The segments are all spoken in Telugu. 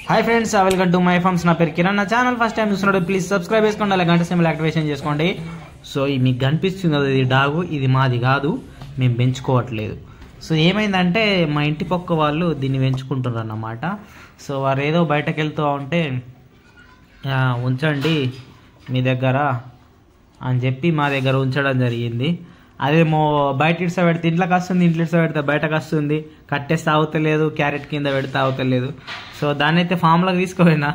Hi friends, welcome to my farms. నా పేరు కిరణ్. నా ఛానల్ ఫస్ట్ టైం చూస్తున్నాడు ప్లీజ్ సబ్స్క్రైబ్ చేసుకోండి, అలా గంట సింబల్ యాక్టివేషన్ చేసుకోండి. సో మీకు కనిపిస్తుంది కదా, ఇది డాగు, ఇది మాది కాదు, మేము పెంచుకోవట్లేదు. సో ఏమైందంటే మా ఇంటి పక్క వాళ్ళు దీన్ని పెంచుకుంటున్నారు అన్నమాట. సో వారు ఏదో బయటకు వెళ్తూ ఉంటే ఉంచండి మీ దగ్గర అని చెప్పి మా దగ్గర ఉంచడం జరిగింది. అదేమో బయట ఇడ్స పెడితే ఇంట్లోకి వస్తుంది, ఇంట్లో ఇడ్స పెడితే బయటకు వస్తుంది, కట్టేస్తే అవుతలేదు, క్యారెట్ కింద పెడితే అవుతలేదు. సో దాన్ని అయితే ఫామ్లోకి తీసుకుపోయినా.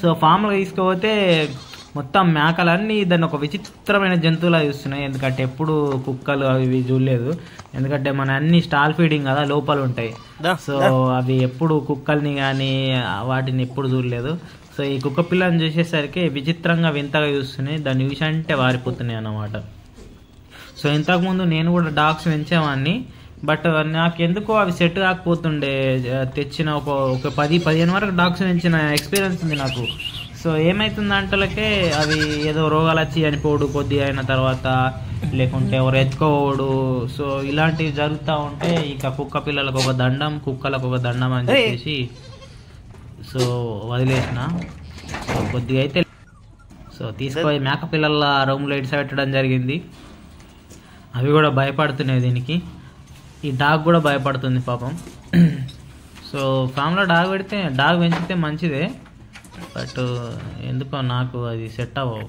సో ఫామ్లోకి తీసుకుపోతే మొత్తం మేకలన్నీ దాన్ని ఒక విచిత్రమైన జంతువులా చూస్తున్నాయి. ఎందుకంటే ఎప్పుడు కుక్కలు అవి ఇవి చూడలేదు. ఎందుకంటే మన అన్ని స్టాల్ ఫీడింగ్ కదా, లోపల ఉంటాయి. సో అవి ఎప్పుడు కుక్కల్ని కానీ వాటిని ఎప్పుడు చూడలేదు. సో ఈ కుక్క పిల్లని చూసేసరికి విచిత్రంగా వింతగా చూస్తున్నాయి. దాన్ని చూసి అంటే వారిపోతున్నాయి అన్నమాట. సో ఇంతకుముందు నేను కూడా డాగ్స్ పెంచేవాడిని, బట్ నాకెందుకో అవి సెట్ కాకపోతుండే. తెచ్చిన ఒక 10-15 వరకు డాగ్స్ పెంచిన ఎక్స్పీరియన్స్ ఉంది నాకు. సో ఏమవుతుందంటే అవి ఏదో రోగాలు వచ్చి చనిపోడు కొద్దిగా అయిన తర్వాత, లేకుంటే ఎవరు ఎత్తుకోవడు. సో ఇలాంటివి జరుగుతూ ఉంటే ఇక కుక్క పిల్లలకు ఒక దండం, కుక్కలకు ఒక దండం అని చెప్పేసి సో వదిలేసిన. సో కొద్దిగా అయితే సో తీసుకుపోయి మేక పిల్లల రూమ్లో ఇడిస పెట్టడం జరిగింది. అవి కూడా భయపడుతున్నాయి దీనికి. ఈ డాగ్ కూడా భయపడుతుంది పాపం. సో ఫామ్లో డాగ్ పెంచితే మంచిదే, బట్ ఎందుకో నాకు అది సెట్ అవ్వవు.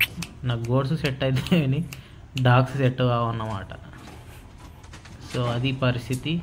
నాకు గోడ్స్ సెట్ అయితే కానీ డాగ్స్ సెట్ కావు అన్నమాట. సో అది పరిస్థితి.